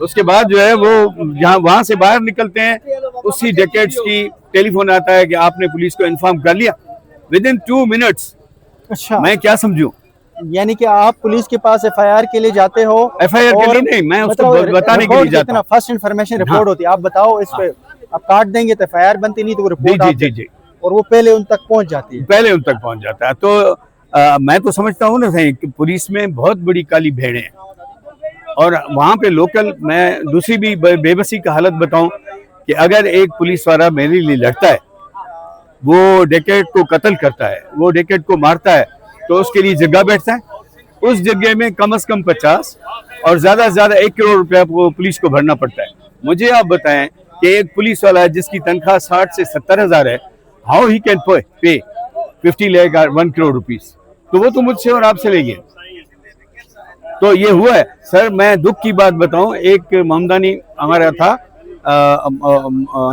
اس کے بعد جو ہے وہ جہاں وہاں سے باہر نکلتے ہیں اسی ڈیکیٹس کی ٹیلی فون آتا ہے کہ آپ نے پولیس کو انفارم کر لیا ود ان 2 منٹس. اچھا میں کیا سمجھوں؟ یعنی کہ آپ پولیس کے پاس ایف آئی آر کے لیے جاتے ہو؟ ایف آئی آر کے لیے نہیں, میں اس کو بتانے کے لیے جاتا ہوں. فرسٹ انفارمیشن رپورٹ ہوتی ہے, آپ بتاؤ اس پہ, آپ کاٹ دیں گے تو ایف آئی آر بنتی نہیں, تو وہ رپورٹ جی اور وہ پہلے ان تک پہنچ جاتی ہے. پہلے ان تک پہنچ جاتا ہے. تو میں تو سمجھتا ہوں نا کہ پولیس میں بہت بڑی کالی بھیڑیں ہیں, اور وہاں پہ لوکل, میں دوسری بھی بے بسی کا حالت بتاؤں کہ اگر ایک پولیس والا میرے لیے لڑتا ہے, وہ ڈیکیٹ کو قتل کرتا ہے, وہ ڈیکیٹ کو مارتا ہے, تو اس کے لیے جگہ بیٹھتا ہے. اس جگہ میں کم از کم 50 اور زیادہ سے زیادہ 1 کروڑ روپیہ کو پولیس کو بھرنا پڑتا ہے. مجھے آپ بتائیں کہ ایک پولیس والا ہے جس کی تنخواہ 60 سے 70 ہزار ہے, how he can pay 50 lakh or 1 crore rupees, تو وہ تو مجھ سے اور آپ سے لے گئے. تو یہ ہوا ہے سر. میں دکھ کی بات بتاؤں, ایک محمدانی ہمارا تھا,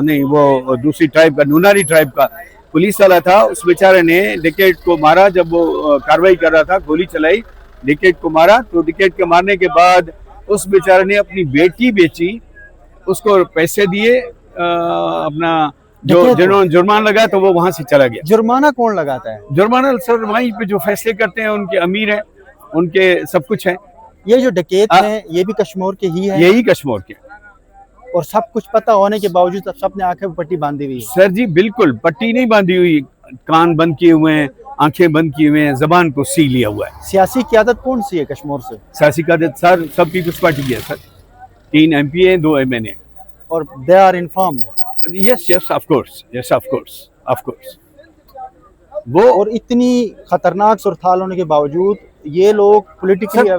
نہیں وہ دوسری ٹرائب کا, نوناری ٹرائب کا پولیس والا تھا, اس بیچارے نے ڈیکیٹ کو مارا. جب وہ کاروائی کر رہا تھا گولی چلائی, ڈیکیٹ کو مارا. تو ڈیکیٹ کے مارنے کے بعد اس بیچارے نے اپنی بیٹی بیچی, اس کو پیسے دیے, اپنا جو جرمانہ لگا تو وہ وہاں سے چلا گیا. جرمانہ کون لگاتا ہے؟ جرمانہ سر وہیں پہ جو فیصلے کرتے ہیں ان کے امیر ہیں, ان کے سب کچھ ہیں. یہ جو ڈکیت ہیں یہ بھی کشمور کے ہی ہیں؟ یہی کشمور کے. اور سب کچھ پتہ ہونے کے باوجود سب نے آنکھیں پٹی باندھی ہوئی ہے؟ سر جی بالکل پٹی نہیں باندھی ہوئی, کان بند کیے ہوئے ہیں, آنکھیں بند کیے ہوئے ہیں, زبان کو سی لیا ہوا ہے. سیاسی قیادت کون سی ہے کشمور سے؟ سیاسی قیادت سر سب پیپلز پارٹی کی ہے سر. 3 MP ہیں, 2 MN ہیں. اور they are informed? Yes of course. وہ اور اتنی خطرناک صورتحال ہونے کے باوجود یہ لوگ پولیٹیکلی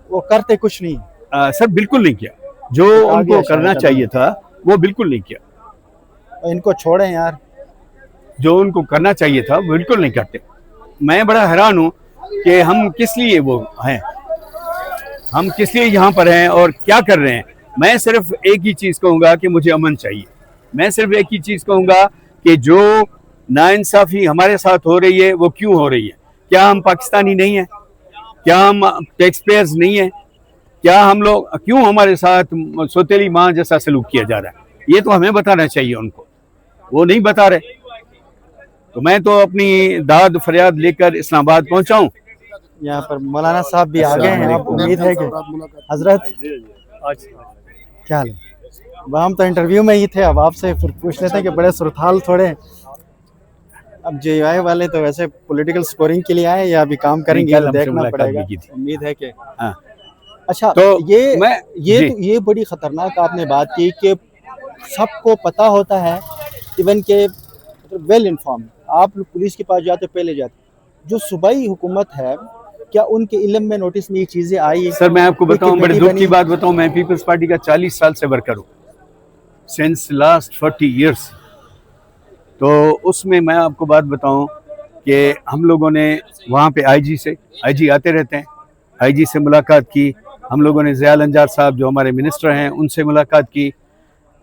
وہ کرتے کچھ نہیں؟ سر بالکل نہیں کیا. جو ان کو کرنا چاہیے تھا وہ بالکل نہیں کیا. ان کو چھوڑیں یار, جو ان کو کرنا چاہیے تھا وہ بالکل نہیں کرتے. میں بڑا حیران ہوں کہ ہم کس لیے وہ ہیں, ہم کس لیے یہاں پر ہیں اور کیا کر رہے ہیں. میں صرف ایک ہی چیز کہوں گا کہ مجھے امن چاہیے. میں صرف ایک ہی چیز کہوں گا کہ جو ناانصافی ہمارے ساتھ ہو رہی ہے وہ کیوں ہو رہی ہے. کیا ہم پاکستانی نہیں ہیں؟ کیا ہم ٹیکس پیئرز نہیں ہیں؟ کیا ہم لوگ, کیوں ہمارے ساتھ سوتیلی ماں جیسا سلوک کیا جا رہا ہے؟ یہ تو ہمیں بتانا چاہیے ان کو, وہ نہیں بتا رہے. تو میں تو اپنی داد فریاد لے کر اسلام آباد پہنچا ہوں. یہاں پر مولانا صاحب بھی آ گئے ہیں. آپ امید ہے کہ حضرت کیا حال ہے؟ ہم تو انٹرویو میں ہی تھے, اب آپ سے پھر پوچھ لیتے ہیں کہ بڑے صورتحال تھوڑے. اب جے آئی والے تو ویسے پولیٹیکل سکورنگ کے لیے آئے یا ابھی کام کریں گے, دیکھنا پڑے گا. امید ہے کہ اچھا. یہ بڑی خطرناک آپ نے بات کی کہ سب کو پتہ ہوتا ہے, ایون کہ ویل انفارم, آپ پولیس کے پاس جاتے پہلے جاتے. جو صوبائی حکومت ہے کیا ان کے علم میں نوٹس میں یہ چیزیں آئی ہیں؟ سر میں آپ کو بتاؤں, بڑے دکھ کی بات بتاؤں, میں پیپلز پارٹی کا 40 سال سے ورکر ہوں, سنس لاسٹ 40 ایئرس. تو اس میں آپ کو بات بتاؤں کہ ہم لوگوں نے وہاں پہ آئی جی آتے رہتے ہیں, آئی جی سے ملاقات کی. ہم لوگوں نے ضیاء الانجار صاحب جو ہمارے منسٹر ہیں ان سے ملاقات کی,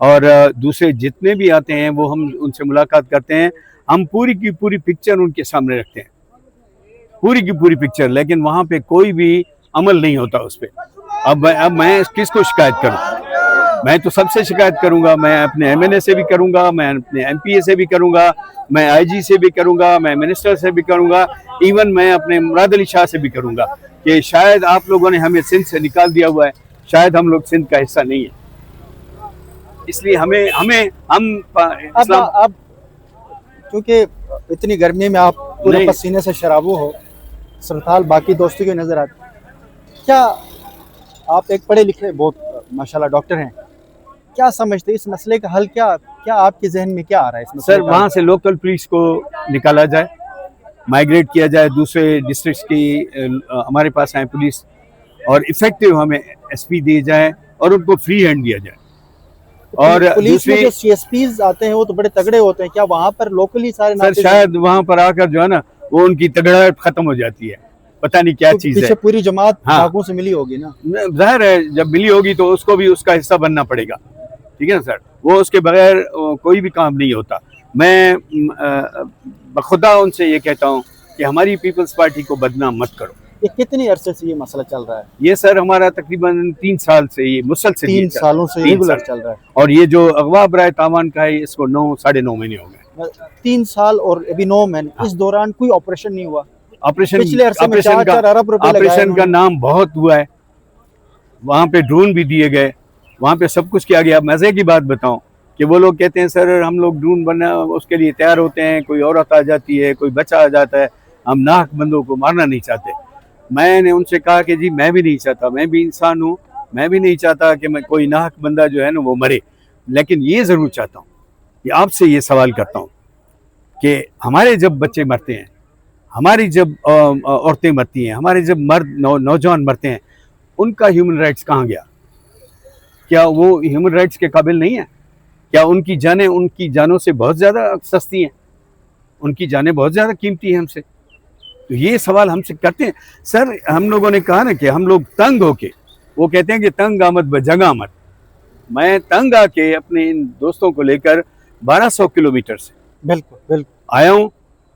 اور دوسرے جتنے بھی آتے ہیں وہ ہم ان سے ملاقات کرتے ہیں. ہم پوری کی پوری پکچر ان کے سامنے رکھتے ہیں, پوری کی پوری پکچر, لیکن وہاں پہ کوئی بھی عمل نہیں ہوتا اس پہ. اب میں کس کو شکایت کروں؟ میں تو سب سے شکایت کروں گا. میں اپنے MNA سے بھی کروں گا, میں اپنے MPA سے بھی کروں گا, میں IG سے بھی کروں گا, میں منسٹر سے بھی کروں گا, ایون میں اپنے مراد علی شاہ سے بھی کروں گا کہ شاید آپ لوگوں نے ہمیں سندھ سے نکال دیا ہوا ہے, شاید ہم لوگ سندھ کا حصہ نہیں ہیں. اس لیے اب کیونکہ اتنی گرمی میں آپ پورے پسینے سے شرابو ہو, صورتحال باقی دوستوں کی نظر آتی. کیا آپ ایک پڑھے لکھے بہت ماشاءاللہ ڈاکٹر ہیں, کیا سمجھتے اس مسئلے کا حل کیا آپ کے ذہن میں کیا آ رہا ہے اس مسئلے سر؟ وہاں سے لوکل پولیس کو نکالا جائے, مائیگریٹ کیا جائے دوسرے ڈسٹرکٹس کی, ہمارے پاس آئیں پولیس, اور ایفیکٹیو ہمیں SP دی جائے اور ان کو فری ہینڈ دیا جائے. اور پولیس میں جو CSPs آتے ہیں وہ تو بڑے تگڑے ہوتے ہیں, کیا وہاں پر لوکلی سارے سر شاید وہاں پر آ کر جو ہے نا وہ ان کی تگڑاہٹ ختم ہو جاتی ہے, پتہ نہیں کیا چیز ہے. پوری جماعت ڈاکوؤں سے ملی ہوگی نا, ظاہر ہے جب ملی ہوگی تو اس کو بھی اس کا حصہ بننا پڑے گا, ٹھیک ہے نا سر. وہ اس کے بغیر کوئی بھی کام نہیں ہوتا. میں بخدا ان سے یہ کہتا ہوں کہ ہماری پیپلز پارٹی کو بدنام مت کرو. یہ کتنی عرصے سے یہ مسئلہ چل رہا ہے؟ یہ سر ہمارا تقریباً 3 سال سے یہ مسلسل 3 سالوں سے 3 ریگولر سال چل رہا ہے. اور یہ جو اغوا برائے تاوان کا ہے اس کو 9 مہینے ہو گئے. 3 سال اور ابھی 9 مہینے. اس دوران کوئی آپریشن نہیں ہوا؟ پچھلے عرصے میں آپریشن 4 ارب روپے لگائے آپریشن کا نام بہت ہوا ہے, وہاں پہ ڈرون بھی دیے گئے, وہاں پہ سب کچھ کیا گیا. مزے کی بات بتاؤں کہ وہ لوگ کہتے ہیں سر ہم لوگ ڈرون بننا اس کے لیے تیار ہوتے ہیں, کوئی عورت آ جاتی ہے, کوئی بچہ آ جاتا ہے, ہم ناحق بندوں کو مارنا نہیں چاہتے. میں نے ان سے کہا کہ جی میں بھی نہیں چاہتا, میں بھی انسان ہوں, میں بھی نہیں چاہتا کہ میں کوئی ناحق بندہ جو ہے نا وہ مرے, لیکن یہ ضرور چاہتا ہوں کہ آپ سے یہ سوال کرتا ہوں کہ ہمارے جب بچے مرتے ہیں, ہماری جب عورتیں مرتی ہیں, ہمارے جب مرد نوجوان مرتے ہیں, ان کا ہیومن رائٹس کہاں گیا؟ کیا وہ ہیومن رائٹس کے قابل نہیں ہیں؟ کیا ان کی جانیں ان کی جانوں سے بہت زیادہ سستی ہیں؟ ان کی جانیں بہت زیادہ قیمتی ہیں ہم سے. تو یہ سوال ہم سے کرتے ہیں. سر ہم لوگوں نے کہا نا کہ ہم لوگ تنگ ہو کے, وہ کہتے ہیں کہ تنگ آمد بجنگ آمد. میں تنگ آ کے اپنے ان دوستوں کو لے کر 1200 کلومیٹر سے بالکل آیا ہوں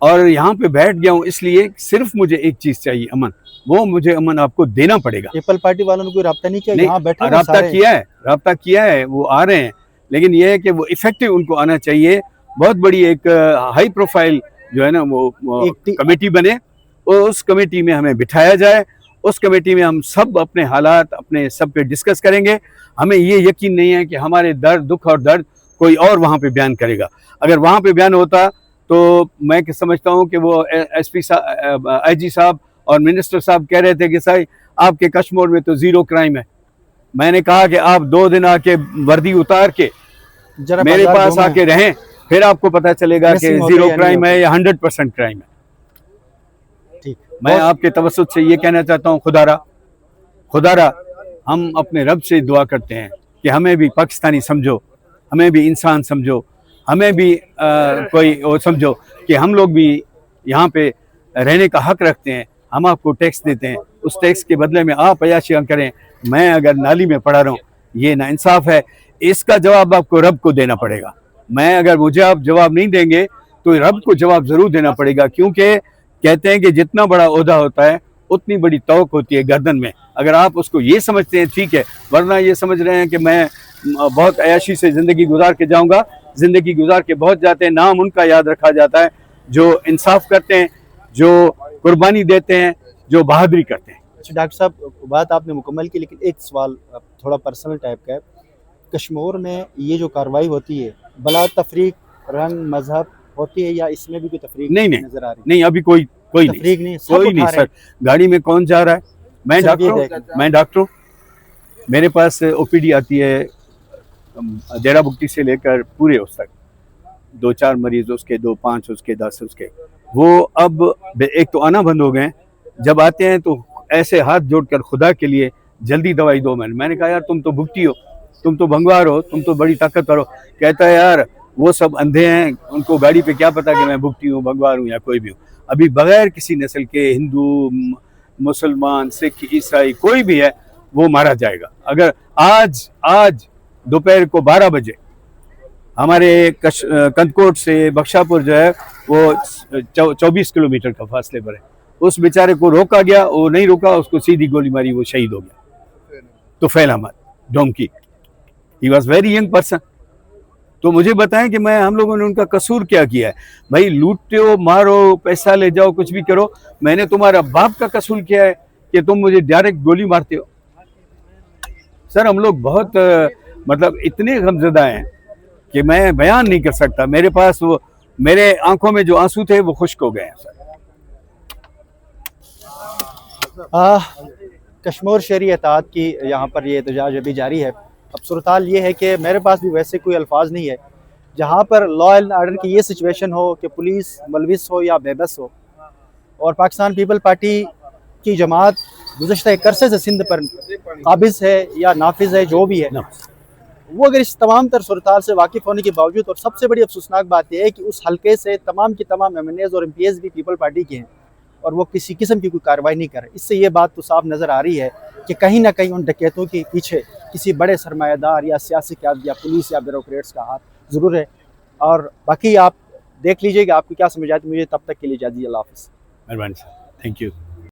اور یہاں پہ بیٹھ گیا ہوں, اس لیے صرف مجھے ایک چیز چاہیے, امن. وہ مجھے امن آپ کو دینا پڑے گا. پیپل پارٹی والوں نے کوئی رابطہ نہیں کیا؟ یہاں بیٹھے رابطہ کیا ہے, وہ آ رہے ہیں, لیکن یہ ہے کہ وہ ایفیکٹو ان کو آنا چاہیے. بہت بڑی ایک ہائی پروفائل جو ہے نا وہ کمیٹی بنے, اور اس کمیٹی میں ہمیں بٹھایا جائے. اس کمیٹی میں ہم سب اپنے حالات اپنے سب پہ ڈسکس کریں گے. ہمیں یہ یقین نہیں ہے کہ ہمارے دکھ اور درد کوئی اور وہاں پہ بیان کرے گا. اگر وہاں پہ بیان ہوتا تو میں سمجھتا ہوں کہ وہ ایس پی صاحب, آئی جی صاحب اور منسٹر صاحب کہہ رہے تھے کہ صاحب آپ کے کشمیر میں تو 0 کرائم ہے. میں نے کہا کہ آپ 2 دن آ کے وردی اتار کے میرے پاس آ کے رہیں, پھر آپ کو پتہ چلے گا کہ 0 کرائم ہے یا 100% کرائم ہے. میں آپ کے توسط سے یہ کہنا چاہتا ہوں, خدا را ہم اپنے رب سے دعا کرتے ہیں کہ ہمیں بھی پاکستانی سمجھو, ہمیں بھی انسان سمجھو, ہمیں بھی کوئی سمجھو کہ ہم لوگ بھی یہاں پہ رہنے کا حق رکھتے ہیں. ہم آپ کو ٹیکس دیتے ہیں, اس ٹیکس کے بدلے میں آپ عیاشیاں کریں, میں اگر نالی میں پڑا رہا ہوں, یہ ناانصاف ہے. اس کا جواب آپ کو رب کو دینا پڑے گا. میں اگر مجھے آپ جواب نہیں دیں گے تو رب کو جواب ضرور دینا پڑے گا, کیونکہ کہتے ہیں کہ جتنا بڑا عہدہ ہوتا ہے اتنی بڑی توق ہوتی ہے گردن میں. اگر آپ اس کو یہ سمجھتے ہیں ٹھیک ہے, ورنہ یہ سمجھ رہے ہیں کہ میں بہت عیاشی سے زندگی گزار کے جاؤں گا. زندگی گزار کے بہت جاتے ہیں, نام ان کا یاد رکھا جاتا ہے جو انصاف کرتے ہیں, جو قربانی دیتے ہیں, جو بہادری کرتے ہیں. اچھا ڈاکٹر صاحب, بات آپ نے مکمل کی, لیکن ایک سوال تھوڑا پرسنل ٹائپ کا ہے. کشمیر میں یہ جو کارروائی ہوتی ہے بلا تفریق رنگ مذہب ہوتی ہے, یا اس میں بھی کوئی تفریق نظر آ رہی ہے؟ نہیں, ابھی کوئی نہیں سر. گاڑی میں کون جا رہا ہے؟ میں ڈاکٹر ہوں. میرے پاس او پی ڈی آتی ہے ڈیرا بگٹی سے لے کر پورے اس تک, 2-4 مریض اس کے, 2-5 اس کے, 10 اس کے. وہ اب ایک تو آنا بند ہو گئے, جب آتے ہیں تو ایسے ہاتھ جوڑ کر خدا کے لیے جلدی دوائی دو. میں نے کہا یار تم تو بگٹی ہو, تم تو بھنگوار ہو, تم تو بڑی طاقتور ہو. کہتا ہے یار وہ سب اندھے ہیں, ان کو گاڑی پہ کیا پتا کہ میں بگٹی ہوں, بھنگوار ہوں یا کوئی بھی ہوں. ابھی بغیر کسی نسل کے ہندو, مسلمان, سکھ, عیسائی کوئی بھی ہے وہ مارا جائے گا. اگر آج دوپہر کو 12 بجے ہمارے کندکوٹ سے بخشا پور جو ہے وہ 24 کلومیٹر کا فاصلے پر ہے, اس بیچارے کو روکا گیا, وہ نہیں روکا, اس کو سیدھی گولی ماری, وہ شہید ہو گیا. تو فیل احمد ڈومکی, ہی واز ویری ینگ پرسن. تو مجھے بتائیں کہ ہم لوگوں نے ان کا قصور کیا ہے؟ بھائی لوٹتے ہو, مارو, پیسہ لے جاؤ, کچھ بھی کرو, میں نے تمہارا باپ کا قصور کیا ہے کہ تم مجھے ڈائریکٹ گولی مارتے ہو؟ سر ہم لوگ بہت مطلب اتنے غمزدہ ہیں کہ میں بیان نہیں کر سکتا. میرے پاس وہ میرے آنکھوں میں جو آنسو تھے وہ خشک ہو گئے ہیں. سر کشمیر شہری اتحاد کی یہاں پر یہ احتجاج ابھی جاری ہے. اب صورتحال یہ ہے کہ میرے پاس بھی ویسے کوئی الفاظ نہیں ہے جہاں پر لا اینڈ آرڈر کی یہ سچویشن ہو کہ پولیس ملوث ہو یا بے بس ہو, اور پاکستان پیپل پارٹی کی جماعت گزشتہ ایک عرصے سے سندھ پر قابض ہے یا نافذ ہے, جو بھی ہے, وہ اگر اس تمام تر صورتحال سے واقف ہونے کے باوجود, اور سب سے بڑی افسوسناک بات یہ ہے کہ اس حلقے سے تمام کی تمام ایم این ایز اور ایم پی ایز بھی پیپل پارٹی کے ہیں, اور وہ کسی قسم کی کوئی کارروائی نہیں کرے. اس سے یہ بات تو صاف نظر آ رہی ہے کہ کہیں نہ کہیں ان ڈکیتوں کے پیچھے کسی بڑے سرمایہ دار یا سیاسی قیادت یا پولیس یا بیوروکریٹس کا ہاتھ ضرور ہے. اور باقی آپ دیکھ لیجئے کہ آپ کی کیا سمجھ آتی. مجھے تب تک کے لیے اجازت. اللہ حافظ. مہربانی. Thank you.